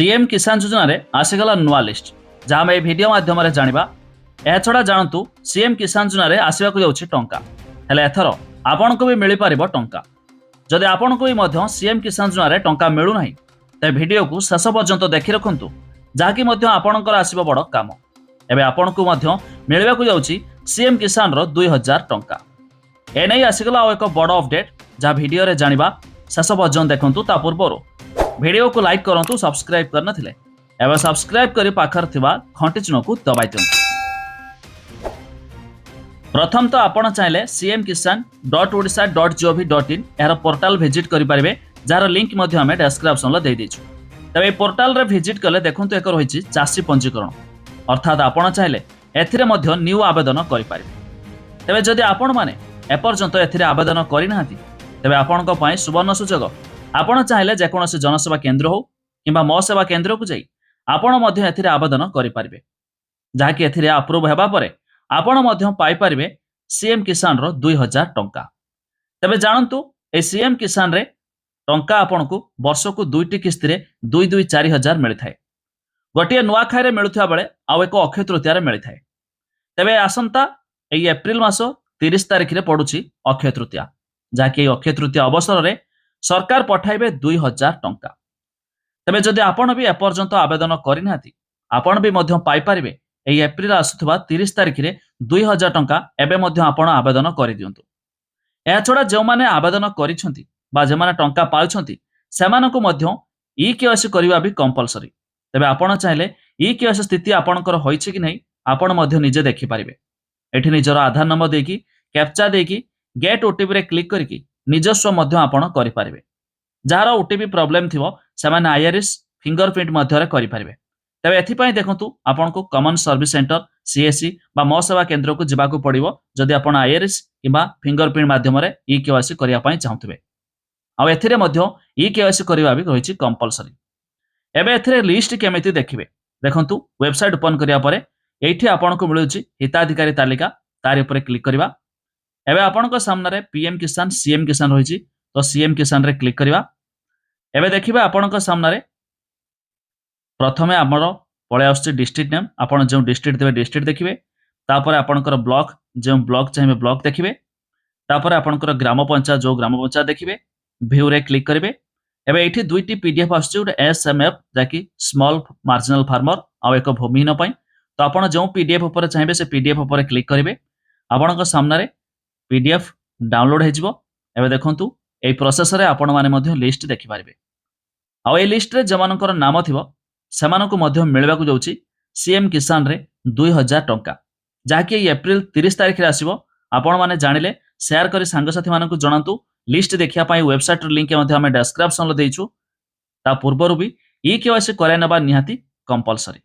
CM किसान योजना रे आसीगला नुआ लिस्ट जहाँ आम भिडियो माध्यम जाना। यह छड़ा जानतु सीएम किसान योजना रे आसवाक जाउछि टंका हेले एथर आपण को भी मिल पारिबो टंका। जदि आपण को भी सीएम किसान योजना रे टंका मिलू नाही ते वीडियो को शेष पर्यंत देखि रखंतु जहाँकि आपणकर आसीबो बड़ काम। एबे आपण को मिलवाक जाउछि सीएम किसान रो 2000 टंका। एने आसीगला एक बड़ अपडेट जहाँ वीडियो रे जानिबा शेष पर्यंत देखंतु। ता पूर्व वीडियो को लाइक करंतु, सब्सक्राइब करन थिले एबे सब्सक्राइब करी पाखर थिबा घंटी चिन्ह को दबाइ दियंतु। प्रथम तो आपण चाहिले cmkisan.odisha.gov.in यार पोर्टल विजिट करि परिबे जार लिंक मध्ये हमें डिस्क्रिप्शन ला दे दिछु। तबे पोर्टल रे विजिट कले देखंतु एक रहिछि चाषी पंजीकरण अर्थात आपण चाहिले एथिरे मध्ये न्यू आवेदन करि परिबे। तबे जदि आपण माने एपर्यंत एथिरे आवेदन करि नाहंती तबे आपण को पय सुवर्ण सुजोग। आपण चाहिले जेकोनोसी जनसेवा केंद्र हो किंबा मो सेवा केंद्र को जाई आपण मध्ये एथिरे आवेदन करि परिबे, जाकि एथिरे अप्रूव हेबा परे आपण मध्ये पाई परिबे सीएम किसान रो 2000 टंका। तबे जानंतु ए सीएम किसान रे टंका आपण को वर्ष को दुईटी किस्ती रे 2-2-4000 मिलि थाए। गोटिए नुआ खाई रे मिलुथिया बेले आउ एक अक्षय तृतीया रे मिलि थाए। तबे आसंता एई एप्रिल मास 30 तारिख रे पडुछि अक्षय तृतीया, जाकि अक्षय तृतीया अवसर रे सरकार पठाइबे 2000 टंका। तबे जदि आपण भी एपर्यंत आवेदन करि नाथि आपण भी मध्य पाई परिबे एई एप्रिल आसुथबा 30 तारिख रे 2000 टंका एबे मध्य आपण आवेदन करि दियंतु। एहा छडा जे माने आवेदन करिसंती बा जे माने टंका पाउछंती सेमानकु मध्य ई-केवाईसी करिवा भी कंपलसरी। तबे आपण चाहिले ई-केवाईसी स्थिति आपणकर होइछि कि नै आपण मध्य निजे देखि परिबे। एठी निजर आधार नंबर देकी कैप्चा देकी गेट ओटीपी रे क्लिक करिकि निजस्व मध्य आपण करि परिबे। जार ओटीपी प्रॉब्लम थिवो सेमाने आईआरएस फिंगरप्रिंट मध्य रे करि परिबे। तबे एथि पय देखंतु आपण को कॉमन सर्विस सेंटर सीएससी बा मो सेवा केंद्र को जिबाकू पड़िबो जदि आपण आईआरएस किबा फिंगरप्रिंट माध्यम रे ई-केवाईसी करिया पय चाहथुबे। आ एथिरे मध्य ई-केवाईसी करिवा भी रहिछि कंपलसरी। एबे एथिरे लिस्ट केमिति देखिबे देखंतु वेबसाइट ओपन करिया परे एठी आपण को मिलुछि हिताधिकारी तालिका तारि ऊपर क्लिक करिवा। एबे आपणको सामने पीएम किसान सीएम किसान रही तो सीएम किसान रे क्लिक करिवा। एबे देखिबा आपणको सामने प्रथमे आमर पळे आउछि डिस्ट्रिक्ट नेम, आपण जो डिस्ट्रिक्ट देबे डिस्ट्रिक्ट देखिबे, तापर आपणकर ब्लॉक जो ब्लॉक चाहिए ब्लॉक देखिबे, तापर आपणकर ग्राम पंचायत जो ग्राम पंचायत देखिबे, व्यू रे क्लिक करिबे। एबे एठी दुईटी पीडीएफ आउछि उटे एसएमएफ जाकि स्मॉल मार्जिनल फार्मर आ एक भूमिहीन पय। तो आपण जो पीडीएफ ऊपर चाहिए से पीडीएफ ऊपर क्लिक करिबे। आपणको सामने पीडीएफ डाउनलोड हेजिबो। एबे देखंतु एई प्रोसेस रे आपण माने मध्य लिस्ट देखि पारिबे। आ एई लिस्ट रे जमानकर नाम थिबो सेमानकु मध्य मिलबाकू जाउछि सीएम किसान रे 2000 टंका, जाकि एप्रिल 30 तारिख रे आसीबो। आपण माने जानिले शेयर करी सांग साथी मानकु जणांतु। लिस्ट देखिया पई वेबसाइट लिंक मध्य हम डिस्क्रिप्शन लो देइछु। ता पूर्वरु भी ई-केवाईसी कराय नबा निहाती कंपलसरी।